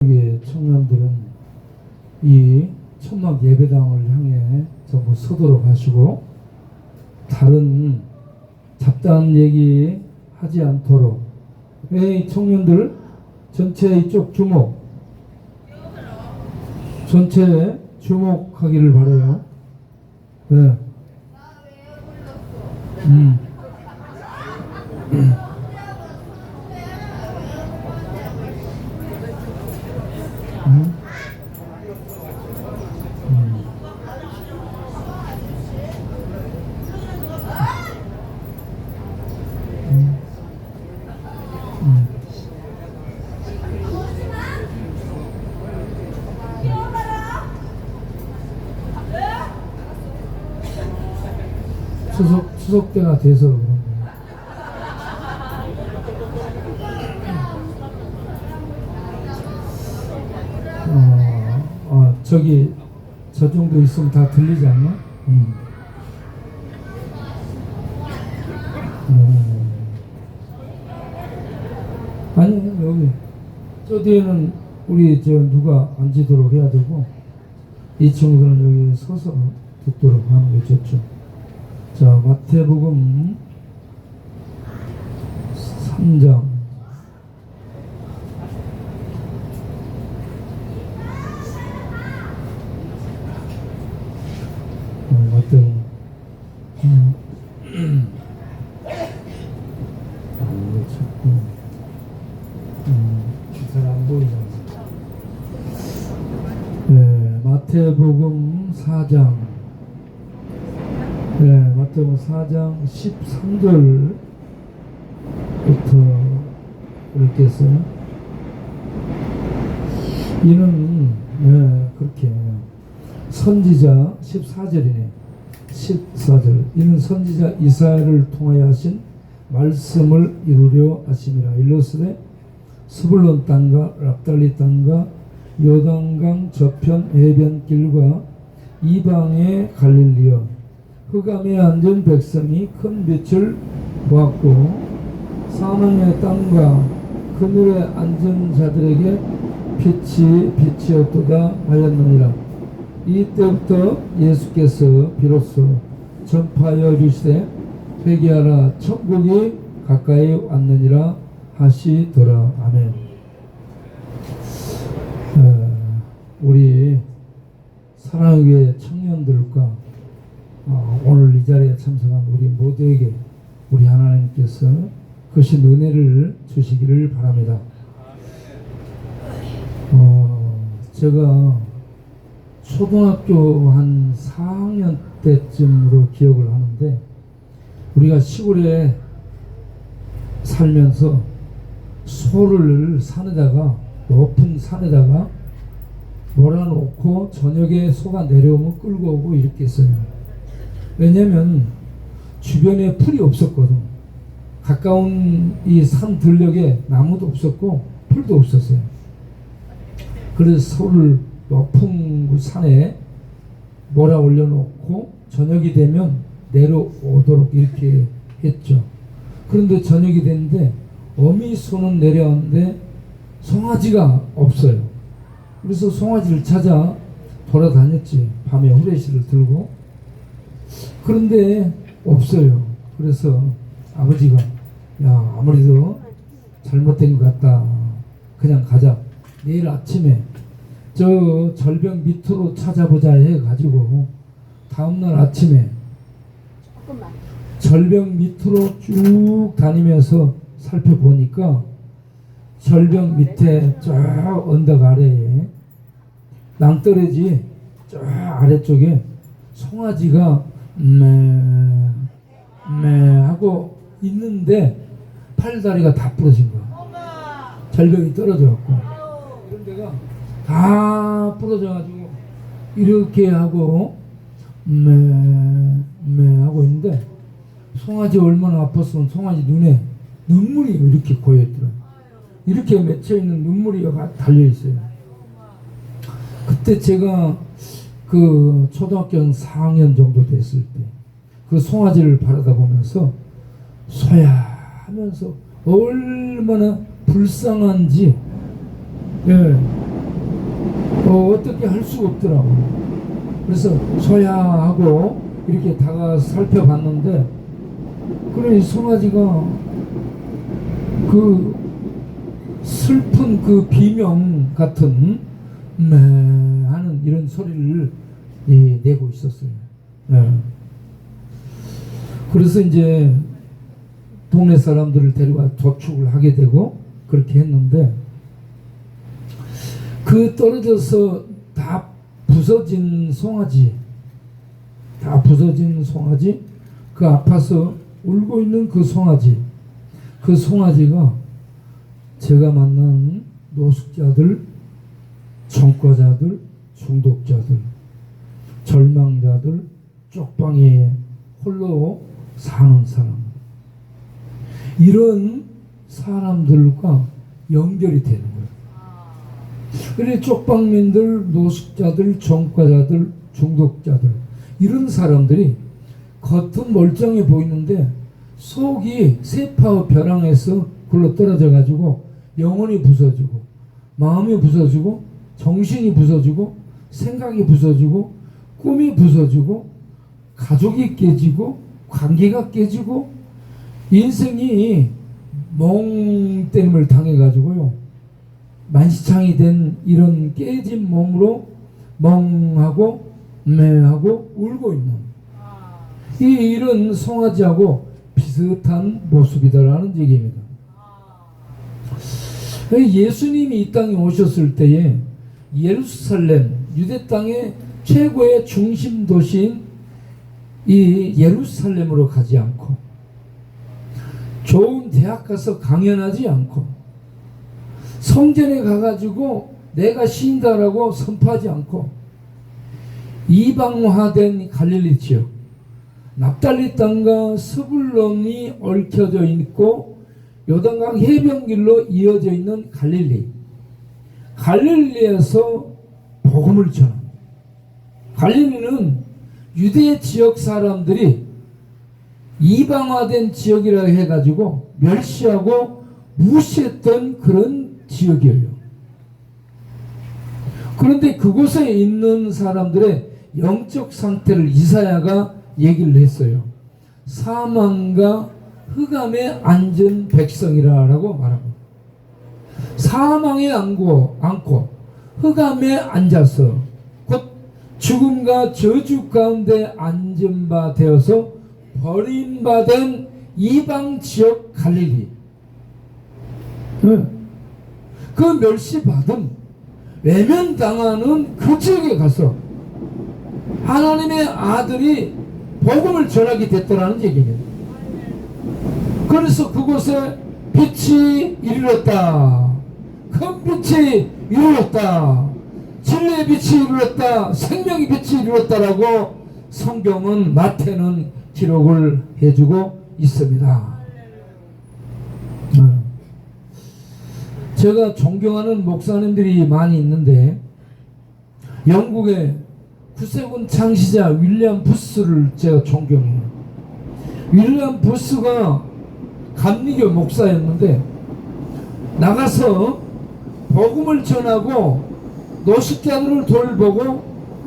청년들은 이 천막 예배당을 향해 전부 서도록 하시고 다른 잡다한 얘기 하지 않도록. 청년들 전체 이쪽 주목, 전체 주목하기를 바라요. 네. 추석 때가 돼서 그런 거예요. 저기 저 정도 있으면 다 들리지 않나? 아니 여기 저 뒤에는 우리 누가 앉도록 해야 되고 이 친구들은 여기 서서 듣도록 하는 게 좋죠. 자, 마태복음 3장 마태복음 잘 안 보이잖아. 네, 마태복음 4장 마태복음 4장 13절부터 읽겠어요. 이는 그렇게 선지자 14절이네. 14절. 이는 선지자 이사야를 통하여 하신 말씀을 이루려 하심이라. 일러스되 스불론 땅과 납달리 땅과 요단강 저편 해변길과 이방의 갈릴리여, 흑암에 앉은 백성이 큰 빛을 보았고 사망의 땅과 그늘에 앉은 자들에게 빛이 빛이었도다 하였느니라. 이때부터 예수께서 비로소 전파하여 이르시되 회개하라, 천국이 가까이 왔느니라 하시더라. 아멘. 우리 사랑의 청년들과 오늘 이 자리에 참석한 우리 모두에게 우리 하나님께서 크신 은혜를 주시기를 바랍니다. 제가 초등학교 한 4학년 때쯤으로 기억을 하는데, 우리가 시골에 살면서 소를 산에다가, 높은 산에다가 몰아놓고 저녁에 소가 내려오면 끌고 오고 이렇게 했어요. 왜냐면 주변에 풀이 없었거든. 가까운 이 산 들녘에 나무도 없었고 풀도 없었어요. 그래서 소를 높은 산에 몰아 올려놓고 저녁이 되면 내려오도록 이렇게 했죠. 그런데 저녁이 됐는데 어미 소는 내려왔는데 송아지가 없어요. 그래서 송아지를 찾아 돌아다녔지. 밤에 후레쉬를 들고. 그런데 없어요. 그래서 아버지가 야, 아무래도 잘못된 것 같다. 그냥 가자. 내일 아침에 저 절벽 밑으로 찾아보자 해가지고 다음날 아침에 절벽 밑으로 쭉 다니면서 살펴보니까 절벽 밑에 저 언덕 아래에 낭떠러지 저 아래쪽에 송아지가 하고 있는데 팔다리가 다 부러진 거야. 절벽이 떨어져갖고 이런 데가 다 부러져가지고 이렇게 하고 하고 있는데, 송아지 얼마나 아팠으면 송아지 눈에 눈물이 이렇게 고여있더라. 이렇게 맺혀있는 눈물이 달려있어요. 그때 제가 그 초등학교 4학년 정도 됐을 때 그 송아지를 바라다 보면서 소야 하면서 얼마나 불쌍한지 어떻게 할 수가 없더라고요. 그래서 서야하고 이렇게 다가가서 살펴봤는데, 그래 송아지가 그 슬픈 그 비명 같은 하는 이런 소리를 내고 있었어요. 그래서 이제 동네 사람들을 데려가 도축을 하게 되고 그렇게 했는데, 그 떨어져서 다 부서진 송아지, 그 아파서 울고 있는 그 송아지가 제가 만난 노숙자들, 전과자들, 중독자들, 절망자들, 쪽방에 홀로 사는 사람, 이런 사람들과 연결이 되는 거예요. 그래 쪽방민들, 노숙자들, 전과자들, 중독자들, 이런 사람들이 겉은 멀쩡해 보이는데 속이 세파와 벼랑에서 굴러 떨어져 가지고 영혼이 부서지고 마음이 부서지고 정신이 부서지고 생각이 부서지고 꿈이 부서지고 가족이 깨지고 관계가 깨지고 인생이 멍때림을 당해 가지고요, 만시창이 된 이런 깨진 몸으로 멍하고 매하고 울고 있는 이런 송아지하고 비슷한 모습이다라는 얘기입니다. 예수님이 이 땅에 오셨을 때에 예루살렘, 유대 땅의 최고의 중심 도시인 이 예루살렘으로 가지 않고, 좋은 대학 가서 강연하지 않고, 성전에 가가지고 내가 신다라고 선포하지 않고, 이방화된 갈릴리 지역, 납달리 땅과 스불론이 얽혀져 있고 요단강 해변길로 이어져 있는 갈릴리에서 복음을 전합니다. 갈릴리는 유대 지역 사람들이 이방화된 지역이라고 해가지고 멸시하고 무시했던 그런 지역이에요. 그런데 그곳에 있는 사람들의 영적 상태를 이사야가 얘기를 했어요. 사망과 흑암에 앉은 백성이라고 말합니다. 사망에 앉고 흑암에 앉아서 곧 죽음과 저주 가운데 앉은 바 되어서 버림받은 이방 지역 갈릴리, 그 멸시받은 외면당하는 그 지역에 가서 하나님의 아들이 복음을 전하게 됐더라는 얘기입니다. 그래서 그곳에 빛이 이르렀다, 큰 빛이 이르렀다, 진리의 빛이 이르렀다, 생명의 빛이 이르렀다라고 성경은, 마태는 기록을 해주고 있습니다. 제가 존경하는 목사님들이 많이 있는데, 영국의 구세군 창시자 윌리엄 부스를 제가 존경해요. 윌리엄 부스가 감리교 목사였는데 나가서 복음을 전하고 노숙자들을 돌보고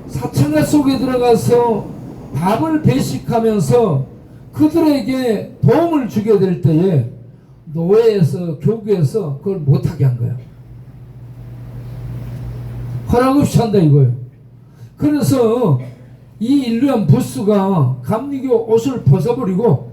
사창가 속에 들어가서 밥을 배식하면서 그들에게 도움을 주게 될 때에 노예에서, 교구에서 그걸 못하게 한 거야. 허락 없이 한다 이거예요. 그래서 이 윌리엄 부스가 감리교 옷을 벗어버리고,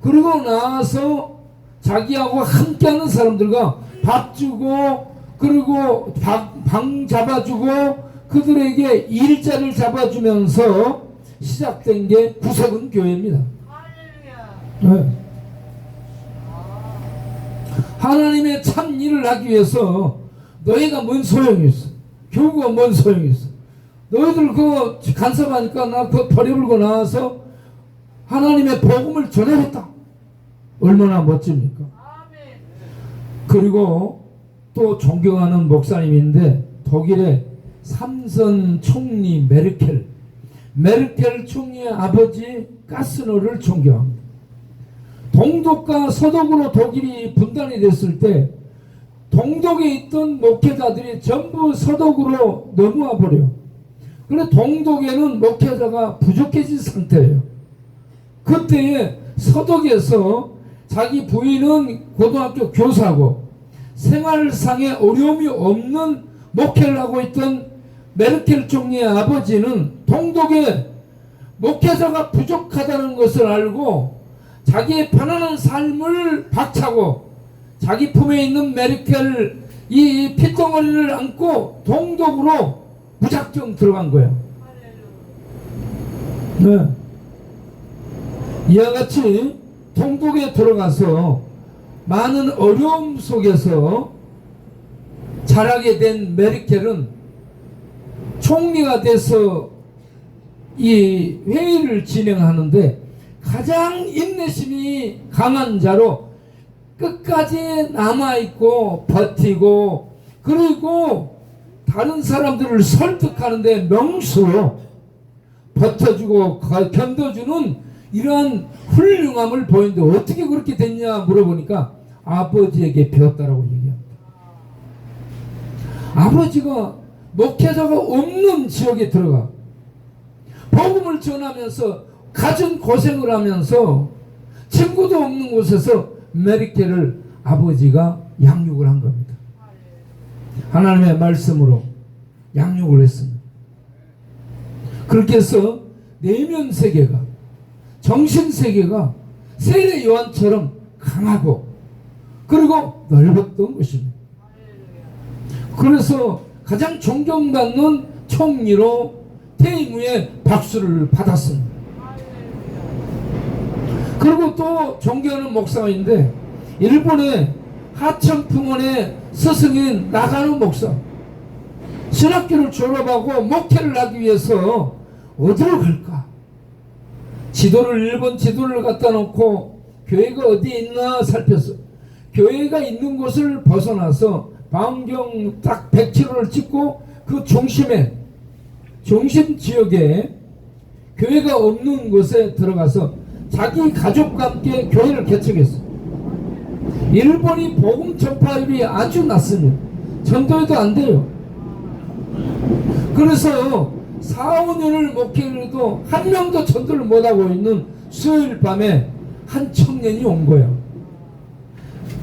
그러고 나서 자기하고 함께하는 사람들과 밥 주고, 그리고 방 잡아주고, 그들에게 일자를 잡아주면서 시작된 게 구세군 교회입니다. 네. 하나님의 참 일을 하기 위해서 너희가 뭔 소용이 있어? 교구가 뭔 소용이 있어? 너희들 그거 간섭하니까 나 그거 버려불고 나와서 하나님의 복음을 전해줬다. 얼마나 멋집니까? 그리고 또 존경하는 목사님인데, 독일의 삼선 총리 메르켈 총리의 아버지 가스너를 존경합니다. 동독과 서독으로 독일이 분단이 됐을 때 동독에 있던 목회자들이 전부 서독으로 넘어와 버려. 그래 동독에는 목회자가 부족해진 상태예요. 그때에 서독에서 자기 부인은 고등학교 교사고 생활상의 어려움이 없는 목회를 하고 있던 메르켈 총리의 아버지는 동독에 목회자가 부족하다는 것을 알고 자기의 편안한 삶을 박차고 자기 품에 있는 메르켈 이 핏덩어리를 안고 동독으로 무작정 들어간 거예요. 네. 이와 같이 동독에 들어가서 많은 어려움 속에서 자라게 된 메르켈은 총리가 돼서 이 회의를 진행하는데 가장 인내심이 강한 자로 끝까지 남아있고 버티고 그리고 다른 사람들을 설득하는데 명수로 버텨주고 견뎌주는 이러한 훌륭함을 보이는데 어떻게 그렇게 됐냐 물어보니까 아버지에게 배웠다라고 얘기합니다. 아버지가 목회자가 없는 지역에 들어가 복음을 전하면서 갖은 고생을 하면서 친구도 없는 곳에서 메르켈을 아버지가 양육을 한 겁니다. 하나님의 말씀으로 양육을 했습니다. 그렇게 해서 내면 세계가 정신 세계가 세례 요한처럼 강하고 그리고 넓었던 것입니다. 그래서 가장 존경받는 총리로 퇴임 후에 박수를 받았습니다. 그리고 또 존경하는 목사가 있는데 일본의 하천풍원의 스승인 나가노 목사 신학교를 졸업하고 목회를 하기 위해서 어디로 갈까? 일본 지도를 갖다 놓고 교회가 어디 있나 살폈어. 교회가 있는 곳을 벗어나서 반경 딱 100km를 찍고 그 중심 지역에 교회가 없는 곳에 들어가서 자기 가족과 함께 교회를 개척했어. 일본이 복음 전파율이 아주 낮습니다. 전도해도 안 돼요. 그래서 4, 5년을 목회를 해도 한 명도 전도를 못하고 있는 수요일 밤에 한 청년이 온 거예요.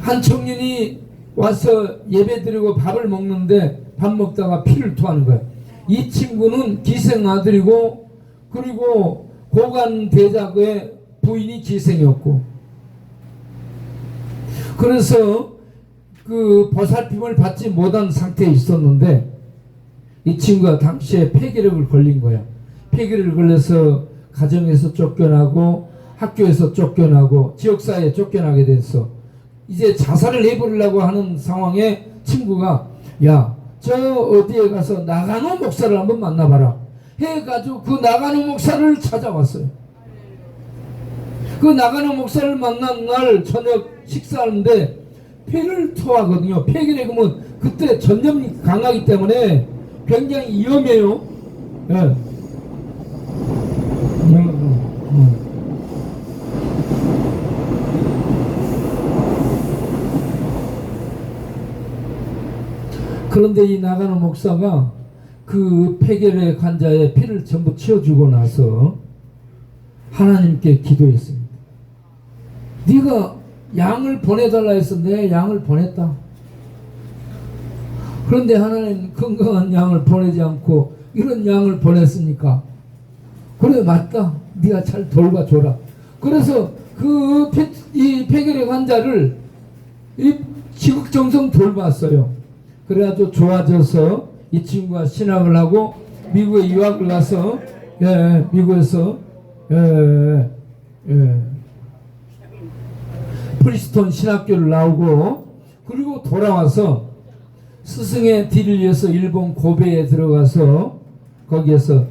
한 청년이 와서 예배 드리고 밥을 먹는데 밥 먹다가 피를 토하는 거예요. 이 친구는 기생 아들이고 그리고 고관 대작의 부인이 기생이었고 그래서 그 보살핌을 받지 못한 상태에 있었는데 이 친구가 당시에 폐기력을 걸린 거야. 폐기력을 걸려서 가정에서 쫓겨나고 학교에서 쫓겨나고 지역사회에 쫓겨나게 됐어. 이제 자살을 해버리려고 하는 상황에 친구가 야, 저 어디에 가서 나가노 목사를 한번 만나봐라 해가지고 그 나가노 목사를 찾아왔어요. 그 나가노 목사를 만난 날 저녁 식사하는데 폐를 토하거든요. 폐기력이면 그때 전염이 강하기 때문에 굉장히 위험해요. 예. 그런데 이 나가노 목사가 그 폐결의 환자의 피를 전부 치워주고 나서 하나님께 기도했습니다. 네가 양을 보내달라 해서 내 양을 보냈다. 그런데 하나님 건강한 양을 보내지 않고 이런 양을 보냈으니까 그래 맞다. 네가 잘 돌봐줘라. 그래서 이 폐결의 환자를 지극정성 돌봤어요. 그래가지고 좋아져서 이 친구가 신학을 하고 미국에 유학을 가서 미국에서 프리스톤 신학교를 나오고 그리고 돌아와서 스승의 뒤를 위해서 일본 고베에 들어가서 거기에서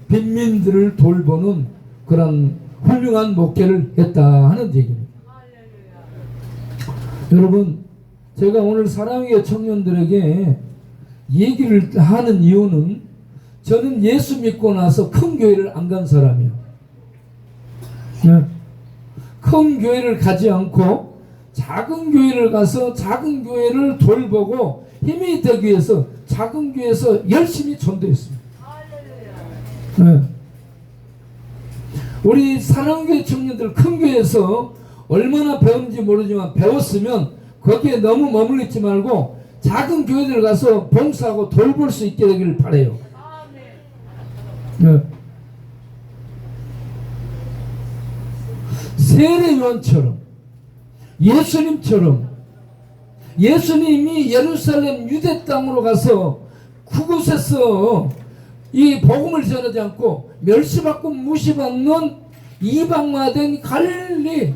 빈민들을 돌보는 그런 훌륭한 목회를 했다 하는 얘기입니다. 여러분 제가 오늘 사랑의 청년들에게 얘기를 하는 이유는 저는 예수 믿고 나서 큰 교회를 안 간 사람이에요. 큰 교회를 가지 않고 작은 교회를 가서 작은 교회를 돌보고 힘이 되기 위해서 작은 교회에서 열심히 전도했습니다. 네. 우리 사랑교회 청년들 큰 교회에서 얼마나 배웠는지 모르지만 배웠으면 거기에 너무 머물러 있지 말고 작은 교회들 가서 봉사하고 돌볼 수 있게 되기를 바라요. 네. 세례요한처럼 예수님처럼 예수님이 예루살렘 유대 땅으로 가서 그곳에서 이 복음을 전하지 않고 멸시받고 무시받는 이방화된 갈릴리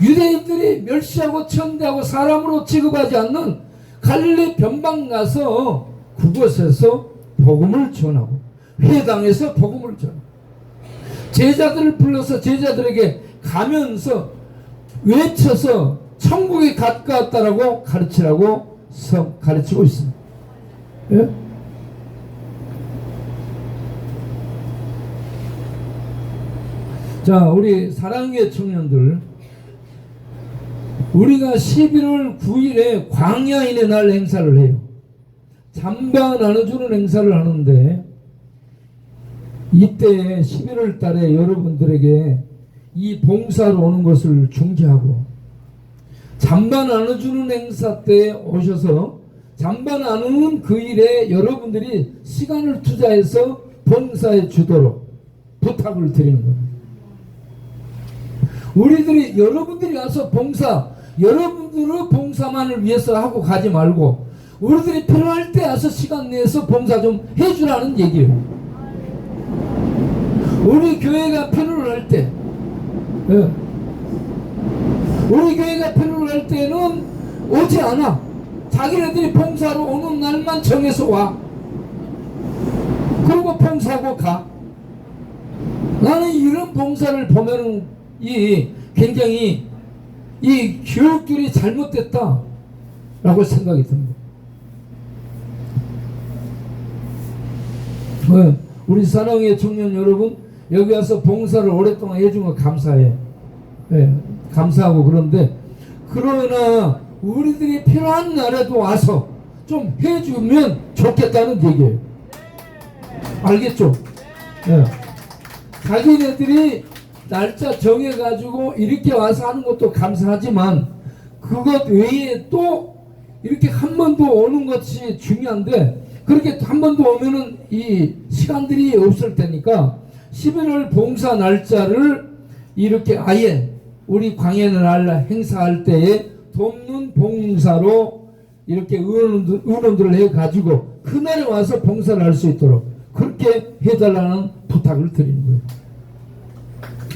유대인들이 멸시하고 천대하고 사람으로 취급하지 않는 갈릴리 변방 가서 그곳에서 복음을 전하고 회당에서 복음을 전하고 제자들을 불러서 제자들에게 가면서 외쳐서 천국이 가까웠다라고 가르치라고 가르치고 있습니다. 예? 자, 우리 사랑의 청년들, 우리가 11월 9일에 광야인의 날 행사를 해요. 잠바 나눠주는 행사를 하는데 이때 11월 달에 여러분들에게 이 봉사로 오는 것을 중지하고 잠바 나눠주는 행사 때 오셔서 잠바 나누는 그 일에 여러분들이 시간을 투자해서 봉사해 주도록 부탁을 드리는 겁니다. 우리들이 여러분들이 와서 봉사, 여러분들의 봉사만을 위해서 하고 가지 말고 우리들이 필요할 때 와서 시간 내서 봉사 좀 해주라는 얘기예요. 우리 교회가 필요로 할 때, 우리 교회가 필요로 할 때는 오지 않아. 자기네들이 봉사로 오는 날만 정해서 와. 그리고 봉사하고 가. 나는 이런 봉사를 보면은 굉장히 이 교육들이 잘못됐다라고 생각이 듭니다. 우리 사랑의 청년 여러분, 여기 와서 봉사를 오랫동안 해준 거 감사해. 네, 감사하고 그런데 그러나 우리들이 필요한 날에도 와서 좀 해주면 좋겠다는 얘기예요. 알겠죠? 네. 자기네들이 날짜 정해가지고 이렇게 와서 하는 것도 감사하지만 그것 외에 또 이렇게 한 번 더 오는 것이 중요한데 그렇게 한 번 더 오면은 이 시간들이 없을 테니까 11월 봉사 날짜를 이렇게 아예 우리 광야날 행사할 때에 돕는 봉사로 이렇게 의원들을 해가지고 그날에 와서 봉사를 할 수 있도록 그렇게 해달라는 부탁을 드리는 거예요.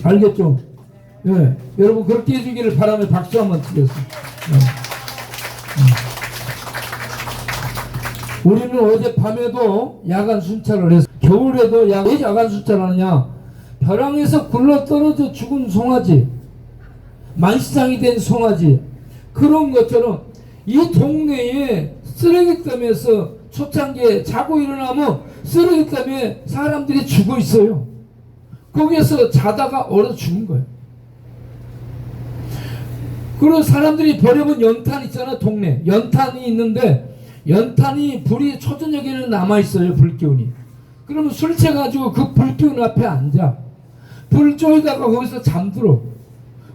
알겠죠? 네. 여러분 그렇게 해주기를 바라며 박수 한번 드렸습니다. 우리는 어제 밤에도 야간 순찰을 해서 겨울에도 왜 야간 순찰을 하느냐? 벼랑에서 굴러떨어져 죽은 송아지, 만시장이 된 송아지, 그런 것처럼 이 동네에 쓰레기더미에서 초창기에 자고 일어나면 쓰레기더미에 사람들이 죽어 있어요. 거기에서 자다가 얼어 죽은 거예요. 그리고 사람들이 버려본 연탄 있잖아. 동네 연탄이 있는데 연탄이 불이 초저녁에는 남아있어요. 불기운이. 그러면 술 취해가지고 그 불기운 앞에 앉아. 불 쪼이다가 거기서 잠들어.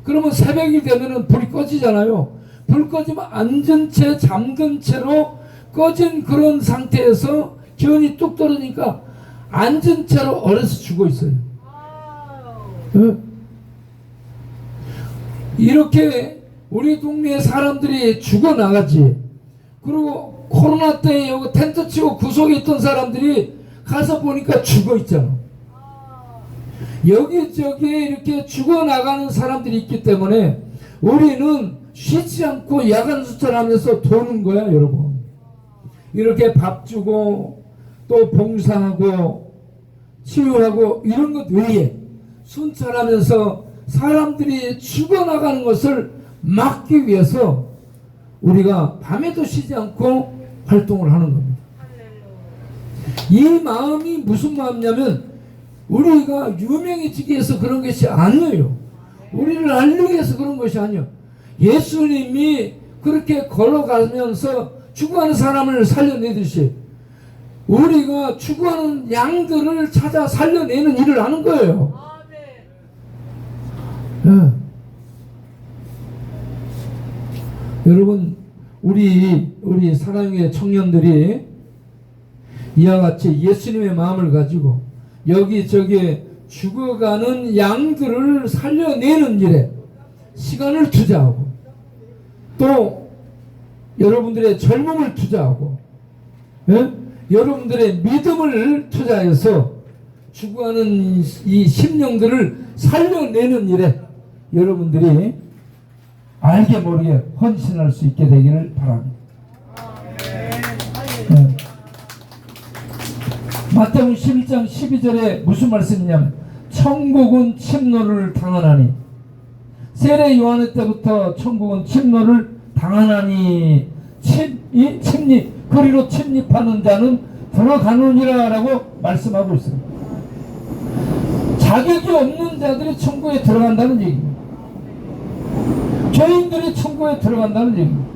그러면 새벽이 되면은 불이 꺼지잖아요. 불 꺼지면 앉은 채 잠든 채로 꺼진 그런 상태에서 기운이 뚝 떨어지니까 앉은 채로 얼어서 죽어 있어요. 이렇게 우리 동네에 사람들이 죽어나가지. 그리고 코로나 때 여기 텐트 치고 구석에 있던 사람들이 가서 보니까 죽어있잖아. 여기저기 이렇게 죽어나가는 사람들이 있기 때문에 우리는 쉬지 않고 야간 수찰하면서 도는 거야, 여러분. 이렇게 밥 주고 또 봉사하고 치유하고 이런 것 외에 순찰하면서 사람들이 죽어나가는 것을 막기 위해서 우리가 밤에도 쉬지 않고 활동을 하는 겁니다. 이 마음이 무슨 마음이냐면 우리가 유명해지기 위해서 그런 것이 아니에요. 우리를 알리기 위해서 그런 것이 아니에요. 예수님이 그렇게 걸어가면서 죽어가는 사람을 살려내듯이 우리가 죽어가는 양들을 찾아 살려내는 일을 하는 거예요. 네. 여러분, 우리 사랑의 청년들이 이와 같이 예수님의 마음을 가지고 여기저기 죽어가는 양들을 살려내는 일에 시간을 투자하고 또 여러분들의 젊음을 투자하고 여러분들의 믿음을 투자해서 죽어가는 이 심령들을 살려내는 일에 여러분들이 알게 모르게 헌신할 수 있게 되기를 바랍니다. 네. 마태복음 11장 12절에 무슨 말씀이냐면 천국은 침노를 당하나니 세례 요한의 때부터 천국은 침노를 당하나니 침입 그리로 침입하는 자는 들어가느니라 라고 말씀하고 있습니다. 자격이 없는 자들이 천국에 들어간다는 얘기입니다. 죄인들이 천국에 들어간다는 얘기입니다.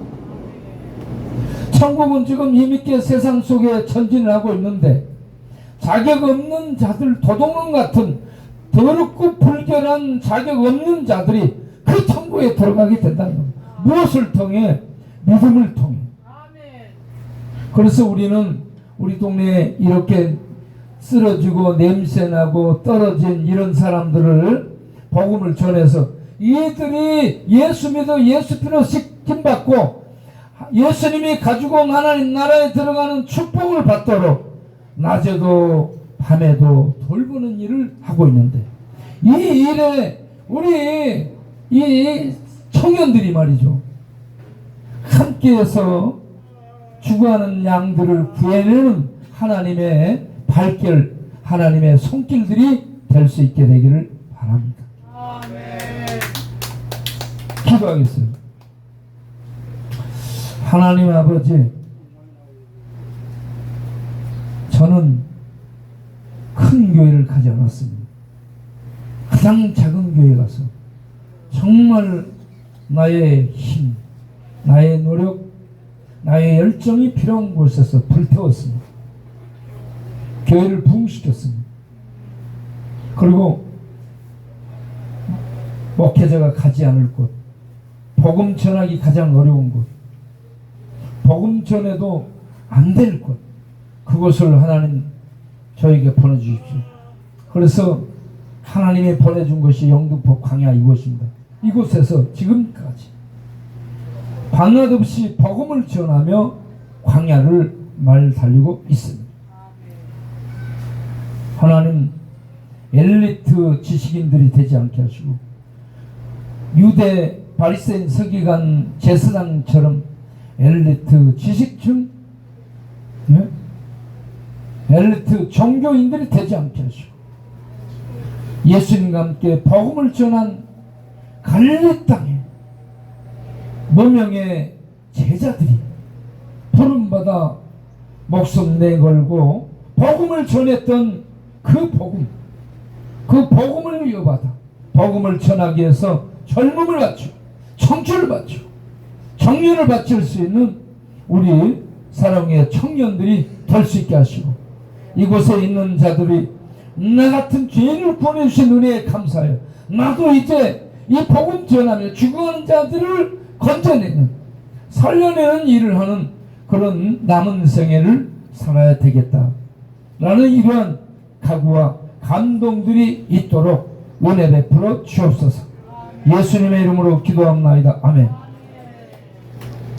천국은 지금 힘있게 세상 속에 전진을 하고 있는데 자격 없는 자들, 도둑놈 같은 더럽고 불결한 자격 없는 자들이 그 천국에 들어가게 된다는 겁니다. 무엇을 통해? 믿음을 통해. 그래서 우리는 우리 동네에 이렇게 쓰러지고 냄새나고 떨어진 이런 사람들을 복음을 전해서 이들이 예수 믿어 예수 피로 씻김받고 예수님이 가지고 온 하나님 나라에 들어가는 축복을 받도록 낮에도 밤에도 돌보는 일을 하고 있는데 이 일에 우리 이 청년들이 말이죠 함께해서 죽어가는 양들을 구해내는 하나님의 발길 하나님의 손길들이 될 수 있게 되기를 바랍니다. 기도하겠습니다. 하나님 아버지, 저는 큰 교회를 가지 않았습니다. 가장 작은 교회 가서 정말 나의 힘, 나의 노력, 나의 열정이 필요한 곳에서 불태웠습니다. 교회를 부흥시켰습니다. 그리고 목회자가 가지 않을 곳, 복음 전하기 가장 어려운 곳, 복음 전해도 안 될 곳, 그곳을 하나님 저에게 보내주십시오. 그래서 하나님이 보내준 것이 영등포 광야 이곳입니다. 이곳에서 지금까지 밤낮 없이 복음을 전하며 광야를 말 달리고 있습니다. 하나님 엘리트 지식인들이 되지 않게 하시고 유대 바리새인 서기관 제사장처럼 엘리트 지식층 엘리트 종교인들이 되지 않게 하시고 예수님과 함께 복음을 전한 갈릴리 땅에 무명의 제자들이 부름받아 목숨 내걸고 복음을 전했던 그 복음을 이어받아 복음을 전하기 위해서 젊음을 바치고 청춘을 바치고 청년을 바칠 수 있는 우리 사랑의 청년들이 될 수 있게 하시고 이곳에 있는 자들이 나 같은 죄인을 구원해주신 은혜에 감사해요. 나도 이제 이 복음 전하며 죽어가는 자들을 건져내는 살려내는 일을 하는 그런 남은 생애를 살아야 되겠다 라는 이러한 각오와 감동들이 있도록 은혜 베풀어 주옵소서. 예수님의 이름으로 기도합니다. 아멘.